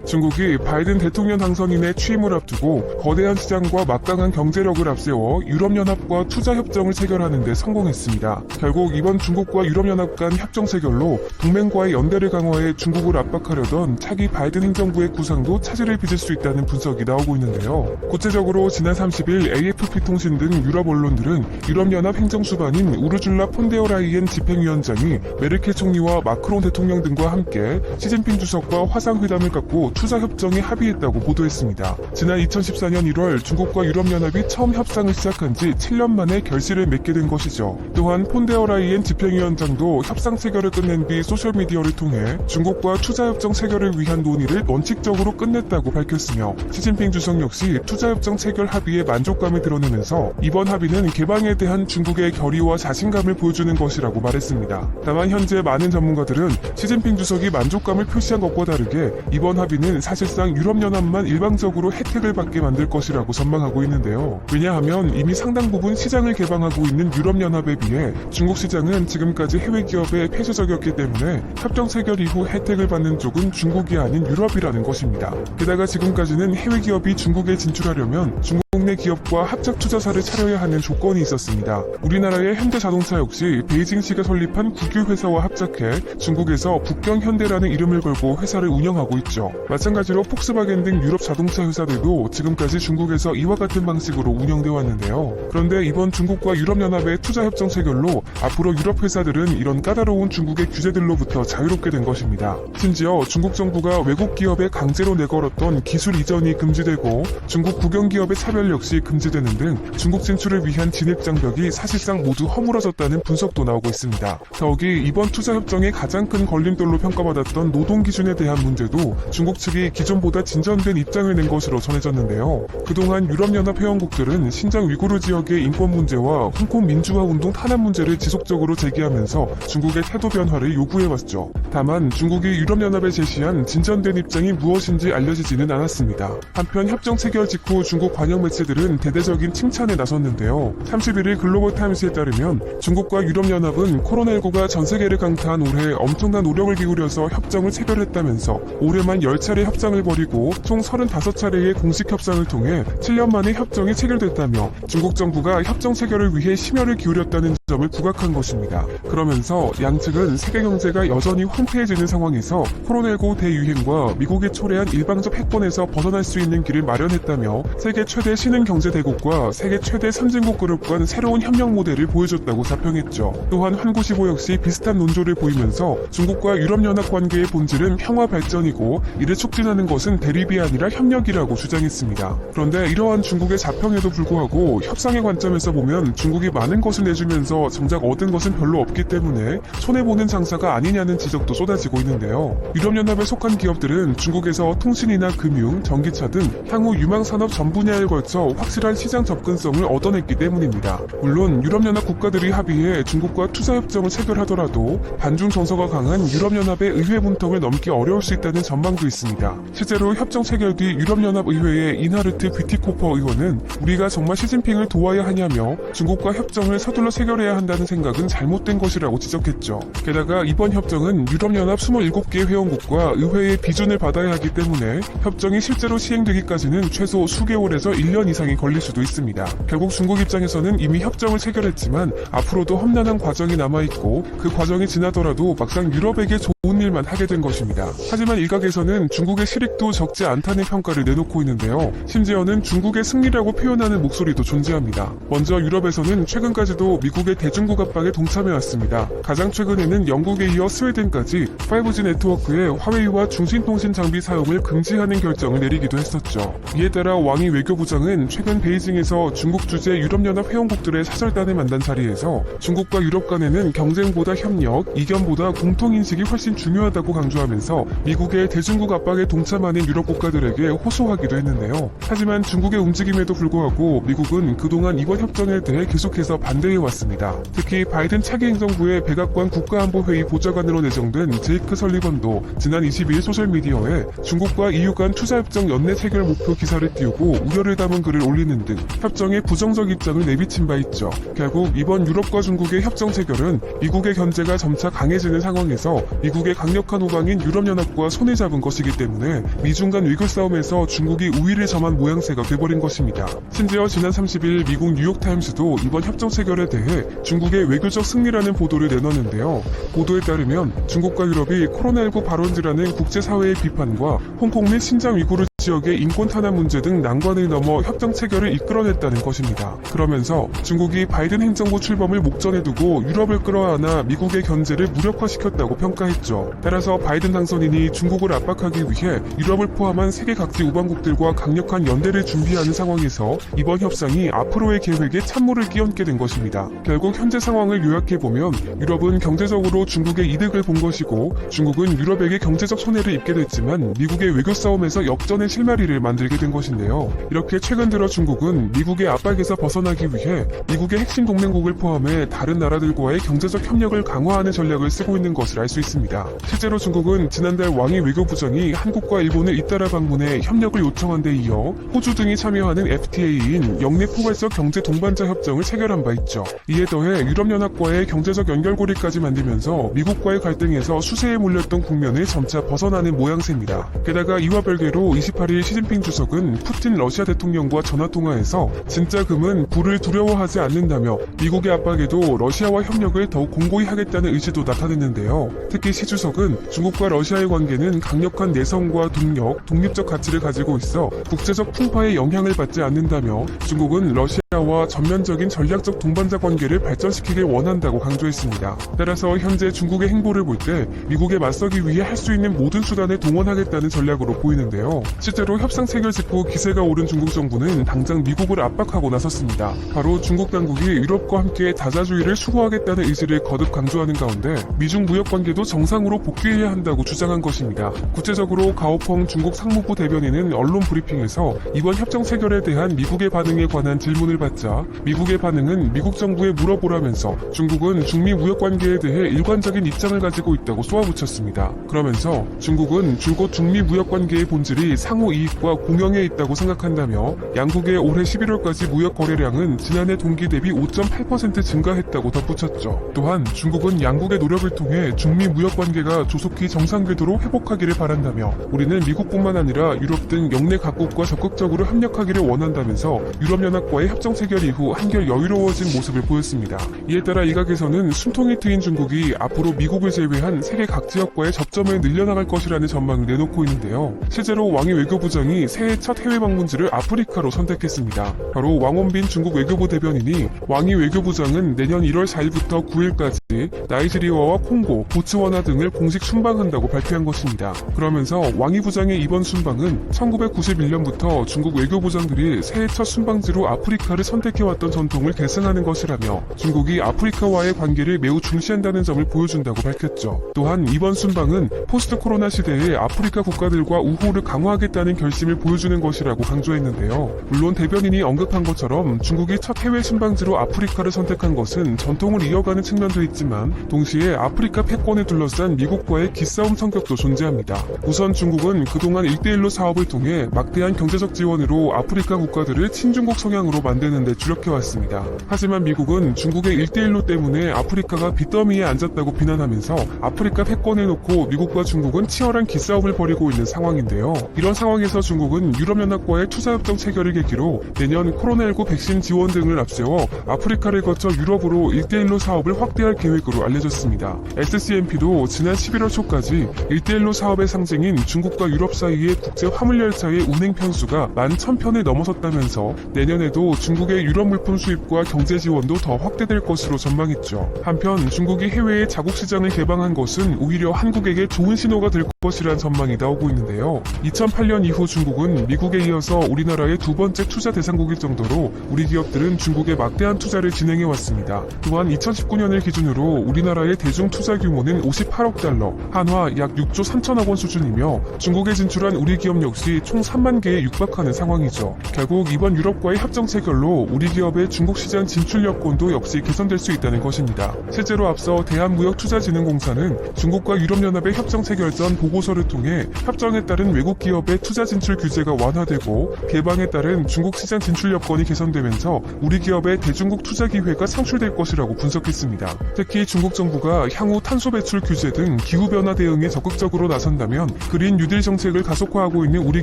중국이 바이든 대통령 당선인의 취임을 앞두고 거대한 시장과 막강한 경제력을 앞세워 유럽연합과 투자협정을 체결하는 데 성공했습니다. 결국 이번 중국과 유럽연합 간 협정 체결로 동맹과의 연대를 강화해 중국을 압박하려던 차기 바이든 행정부의 구상도 차질을 빚을 수 있다는 분석이 나오고 있는데요. 구체적으로 지난 30일 AFP 통신 등 유럽 언론들은 유럽연합 행정수반인 우르줄라 폰데어라이엔 집행위원장이 메르켈 총리와 마크롱 대통령 등과 함께 시진핑 주석과 화상회담을 갖고 투자협정에 합의했다고 보도했습니다. 지난 2014년 1월 중국과 유럽연합이 처음 협상을 시작한 지 7년 만에 결실을 맺게 된 것이죠. 또한 폰데어라이엔 집행위원장도 협상 체결을 끝낸 뒤 소셜미디어를 통해 중국과 투자협정 체결을 위한 논의를 원칙적으로 끝냈다고 밝혔으며 시진핑 주석 역시 투자협정 체결 합의에 만족감을 드러내면서 이번 합의는 개방에 대한 중국의 결의와 자신감을 보여주는 것이라고 말했습니다. 다만 현재 많은 전문가들은 시진핑 주석이 만족감을 표시한 것과 다르게 이번 합의는 사실상 유럽연합만 일방적으로 혜택을 받게 만들 것이라고 전망하고 있는데요. 왜냐하면 이미 상당 부분 시장을 개방하고 있는 유럽연합에 비해 중국 시장은 지금까지 해외 기업에 폐쇄적이었기 때문에 협정 체결 이후 혜택을 받는 쪽은 중국이 아닌 유럽이라는 것입니다. 게다가 지금까지는 해외 기업이 중국에 진출하려면 중국 내 기업과 합작 투자사를 차려야 하는 조건이 있었습니다. 우리나라의 현대자동차 역시 베이징시가 설립한 국유회사와 합작해 중국에서 북경현대라는 이름을 걸고 회사를 운영하고 있죠. 마찬가지로 폭스바겐 등 유럽 자동차 회사들도 지금까지 중국에서 이와 같은 방식으로 운영되어 왔는데요. 그런데 이번 중국과 유럽연합의 투자협정 체결로 앞으로 유럽 회사들은 이런 까다로운 중국의 규제들로부터 자유롭게 된 것입니다. 심지어 중국 정부가 외국 기업에 강제로 내걸었던 기술 이전이 금지되고 중국 국영기업의 차별 역시 금지되는 등 중국 진출을 위한 진입 장벽이 사실상 모두 허물어졌다는 분석도 나오고 있습니다. 더욱이 이번 투자협정의 가장 큰 걸림돌로 평가받았던 노동 기준에 대한 문제도 중국 측이 기존보다 진전된 입장을 낸 것으로 전해졌는데요. 그동안 유럽연합 회원국들은 신장 위구르 지역의 인권 문제와 홍콩 민주화 운동 탄압 문제를 지속적으로 제기하면서 중국의 태도 변화를 요구해왔죠. 다만 중국이 유럽연합에 제시한 진전된 입장이 무엇인지 알려지지는 않았습니다. 한편 협정 체결 직후 중국 관영 매체들은 대대적인 칭찬에 나섰는데요. 31일 글로벌타임스에 따르면 중국과 유럽연합은 코로나19가 전세계를 강타한 올해 엄청난 노력을 기울여서 협정을 체결했다면서 올해만 10차례 협상을 벌이고 총 35차례의 공식 협상을 통해 7년 만에 협정이 체결됐다며 중국 정부가 협정 체결을 위해 심혈을 기울였다는 점을 부각한 것입니다. 그러면서 양측은 세계 경제가 여전히 혼태해지는 상황에서 코로나19 대유행과 미국이 초래한 일방적 패권에서 벗어날 수 있는 길을 마련했다며 세계 최대 신흥 경제 대국과 세계 최대 선진국 그룹 간 새로운 협력 모델을 보여줬다고 자평했죠. 또한 환구시보 역시 비슷한 논조를 보이면서 중국과 유럽연합 관계의 본질은 평화 발전이고 이를 촉진하는 것은 대립이 아니라 협력이라고 주장했습니다. 그런데 이러한 중국의 자평에도 불구하고 협상의 관점에서 보면 중국이 많은 것을 내주면서 정작 얻은 것은 별로 없기 때문에 손해보는 장사가 아니냐는 지적도 쏟아지고 있는데요. 유럽연합에 속한 기업들은 중국에서 통신이나 금융, 전기차 등 향후 유망산업 전 분야에 걸쳐 확실한 시장 접근성을 얻어냈기 때문입니다. 물론 유럽연합 국가들이 합의해 중국과 투자협정을 체결하더라도 반중 정서가 강한 유럽연합의 의회 문턱을 넘기 어려울 수 있다는 전망도 있습니다. 실제로 협정 체결 뒤 유럽연합 의회의 인하르트 뷰티코퍼 의원은 우리가 정말 시진핑을 도와야 하냐며 중국과 협정을 서둘러 체결해야 한다는 생각은 잘못된 것이라고 지적했죠. 게다가 이번 협정은 유럽연합 27개 회원국과 의회의 비준을 받아야 하기 때문에 협정이 실제로 시행되기까지는 최소 수개월에서 1년 이상이 걸릴 수도 있습니다. 결국 중국 입장에서는 이미 협정을 체결했지만 앞으로도 험난한 과정이 남아있고 그 과정이 지나더라도 막상 유럽에게 좋은 일만 하게 된 것입니다. 하지만 일각에서는 중국의 실익도 적지 않다는 평가를 내놓고 있는데요. 심지어는 중국의 승리라고 표현하는 목소리도 존재합니다. 먼저 유럽에서는 최근까지도 미국의 대중국 압박에 동참해왔습니다. 가장 최근에는 영국에 이어 스웨덴까지 5G 네트워크에 화웨이와 중신통신 장비 사용을 금지하는 결정을 내리기도 했었죠. 이에 따라 왕이 외교부장은 최근 베이징에서 중국 주재 유럽연합 회원국들의 사절단을 만난 자리에서 중국과 유럽 간에는 경쟁보다 협력, 이견보다 공통인식이 훨씬 중요하다고 강조하면서 미국의 대중국 압박에 동참하는 유럽 국가들에게 호소하기도 했는데요. 하지만 중국의 움직임에도 불구하고 미국은 그동안 이번 협정에 대해 계속해서 반대해왔습니다. 특히 바이든 차기 행정부의 백악관 국가안보회의 보좌관으로 내정된 제이크 설리번도 지난 22일 소셜미디어에 중국과 EU 간 투자협정 연내 체결 목표 기사를 띄우고 우려를 담은 글을 올리는 등 협정에 부정적 입장을 내비친 바 있죠. 결국 이번 유럽과 중국의 협정 체결은 미국의 견제가 점차 강해지는 상황에서 미국의 중국의 강력한 호강인 유럽연합과 손에 잡은 것이기 때문에 미중 간 외교 싸움에서 중국이 우위를 점한 모양새가 돼버린 것입니다. 심지어 지난 30일 미국 뉴욕타임스도 이번 협정 체결에 대해 중국의 외교적 승리라는 보도를 내놨는데요. 보도에 따르면 중국과 유럽이 코로나19 발원지라는 국제사회의 비판과 홍콩 및 신장 위구르 지역의 인권 탄압 문제 등 난관을 넘어 협정 체결을 이끌어냈다는 것입니다. 그러면서 중국이 바이든 행정부 출범을 목전에 두고 유럽을 끌어안아 미국의 견제를 무력화시켰다고 평가했죠. 따라서 바이든 당선인이 중국을 압박하기 위해 유럽을 포함한 세계 각지 우방국들과 강력한 연대를 준비하는 상황에서 이번 협상이 앞으로의 계획에 찬물을 끼얹게 된 것입니다. 결국 현재 상황을 요약해보면 유럽은 경제적으로 중국의 이득을 본 것이고 중국은 유럽에게 경제적 손해를 입게 됐지만 미국의 외교 싸움에서 역전의 실마리를 만들게 된 것인데요. 이렇게 최근 들어 중국은 미국의 압박에서 벗어나기 위해 미국의 핵심 동맹국을 포함해 다른 나라들과의 경제적 협력을 강화하는 전략을 쓰고 있는 것을 알 수 있습니다. 실제로 중국은 지난달 왕이 외교부장이 한국과 일본을 잇따라 방문해 협력을 요청한 데 이어 호주 등이 참여하는 FTA인 영내 포괄적 경제 동반자 협정을 체결한 바 있죠. 이에 더해 유럽연합과의 경제적 연결고리까지 만들면서 미국과의 갈등에서 수세에 몰렸던 국면을 점차 벗어나는 모양새입니다. 게다가 이와 별개로 28일 시진핑 주석은 푸틴 러시아 대통령과 전화통화에서 진짜 금은 불을 두려워하지 않는다며 미국의 압박에도 러시아와 협력을 더욱 공고히 하겠다는 의지도 나타냈는데요. 특히 시 주석은 중국과 러시아의 관계는 강력한 내성과 동력, 독립적 가치를 가지고 있어 국제적 풍파에 영향을 받지 않는다며 중국은 러시아와 전면적인 전략적 동반자 관계를 발전시키길 원한다고 강조했습니다. 따라서 현재 중국의 행보를 볼 때 미국에 맞서기 위해 할 수 있는 모든 수단을 동원하겠다는 전략으로 보이는데요. 실제로 협상 체결 직후 기세가 오른 중국 정부는 당장 미국을 압박하고 나섰습니다. 바로 중국 당국이 유럽과 함께 다자주의를 수호하겠다는 의지를 거듭 강조하는 가운데 미중 무역 관계도 정상으로 복귀해야 한다고 주장한 것입니다. 구체적으로 가오펑 중국 상무부 대변인은 언론 브리핑에서 이번 협정 체결에 대한 미국의 반응에 관한 질문을 받자 미국의 반응은 미국 정부에 물어보라면서 중국은 중미 무역 관계에 대해 일관적인 입장을 가지고 있다고 쏘아붙였습니다. 그러면서 중국은 줄곧 중미 무역 관계의 본질이 상호 이익과 공영에 있다고 생각한다며 양국의 올해 11월까지 무역 거래량은 지난해 동기 대비 5.8% 증가했다고 덧붙였죠. 또한 중국은 양국의 노력을 통해 중미 무역 관계가 조속히 정상 궤도로 회복하기를 바란다며 우리는 미국뿐만 아니라 유럽 등 영내 각국과 적극적으로 협력하기를 원한다면서 유럽연합과의 협정 체결 이후 한결 여유로워진 모습을 보였습니다. 이에 따라 일각에서는 숨통이 트인 중국이 앞으로 미국을 제외한 세계 각 지역과의 접점을 늘려나갈 것이라는 전망을 내놓고 있는데요. 실제로 왕이 외교부장이 새해 첫 해외 방문지를 아프리카로 선택했습니다. 바로 왕원빈 중국 외교부 대변인이 왕이 외교부장은 내년 1월 4일부터 9일까지 나이지리아와 콩고, 보츠와나 등을 공식 순방한다고 발표한 것입니다. 그러면서 왕이 부장의 이번 순방은 1991년부터 중국 외교부장들이 새해 첫 순방지로 아프리카를 선택해왔던 전통을 계승하는 것이라며 중국이 아프리카와의 관계를 매우 중시한다는 점을 보여준다고 밝혔죠. 또한 이번 순방은 포스트 코로나 시대에 아프리카 국가들과 우호를 강화하겠다는 결심을 보여주는 것이라고 강조했는데요. 물론 대변인이 언급한 것처럼 중국이 첫 해외 순방지로 아프리카를 선택한 것은 전통을 이어가는 측면도 있지만 동시에 아프리카 패권에 둘러싼 미국과의 기싸움 성격도 존재합니다. 우선 중국은 그동안 1대1로 사업을 통해 막대한 경제적 지원으로 아프리카 국가들을 친중국 성향으로 만드는 데 주력해왔습니다. 하지만 미국은 중국의 1대1로 때문에 아프리카가 빚더미에 앉았다고 비난하면서 아프리카 패권을 놓고 미국과 중국은 치열한 기싸움을 벌이고 있는 상황인데요. 이런 상황에서 중국은 유럽연합과의 투자협정 체결을 계기로 내년 코로나19 백신 지원 등을 앞세워 아프리카를 거쳐 유럽으로 1대1로 사업을 확대할 계획으로 알려졌습니다. SCMP도 지난 11월 초까지 1대1로 사업의 상징인 중국과 유럽 사이의 국제 화물열차의 운행 편수가 11,000편을 넘어섰다면서 내년에도 중국의 유럽 물품 수입과 경제 지원도 더 확대될 것으로 전망했죠. 한편 중국이 해외에 자국 시장을 개방한 것은 오히려 한국에게 좋은 신호가 될 것이란 전망이 나오고 있는데요. 2008년 이후 중국은 미국에 이어서 우리나라의 두 번째 투자 대상국일 정도로 우리 기업들은 중국에 막대한 투자를 진행해왔습니다. 또한 2019년을 기준으로 우리나라의 대중 투자 규모는 58억 달러, 한화 약 6조 3천억 원 수준이며 중국에 진출한 우리 기업 역시 총 3만 개에 육박하는 상황이죠. 결국 이번 유럽과의 협정 체결로 결로 우리 기업의 중국 시장 진출 여건도 역시 개선될 수 있다는 것입니다. 실제로 앞서 대한무역투자진흥공사는 중국과 유럽연합의 협정 체결 전 보고서를 통해 협정에 따른 외국 기업의 투자 진출 규제가 완화되고 개방에 따른 중국 시장 진출 여건이 개선되면서 우리 기업의 대중국 투자 기회가 창출될 것이라고 분석했습니다. 특히 중국 정부가 향후 탄소 배출 규제 등 기후변화 대응에 적극적으로 나선다면 그린 뉴딜 정책을 가속화하고 있는 우리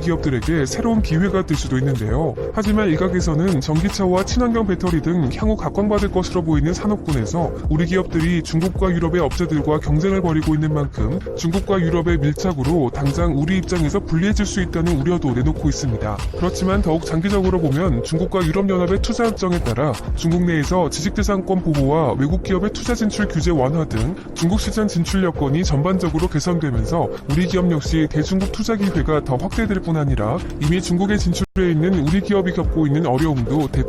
기업들에게 새로운 기회가 될 수도 있는데요. 하지만 일각에서는 전기차와 친환경 배터리 등 향후 각광받을 것으로 보이는 산업군에서 우리 기업들이 중국과 유럽의 업체들과 경쟁을 벌이고 있는 만큼 중국과 유럽의 밀착으로 당장 우리 입장에서 불리해질 수 있다는 우려도 내놓고 있습니다. 그렇지만 더욱 장기적으로 보면 중국과 유럽연합의 투자 협정에 따라 중국 내에서 지식재산권 보호와 외국 기업의 투자 진출 규제 완화 등 중국 시장 진출 여건이 전반적으로 개선되면서 우리 기업 역시 대중국 투자 기회가 더 확대될 뿐 아니라 이미 중국에 진출해 있는 우리 기업이 겪고 있는 어려움도 대폭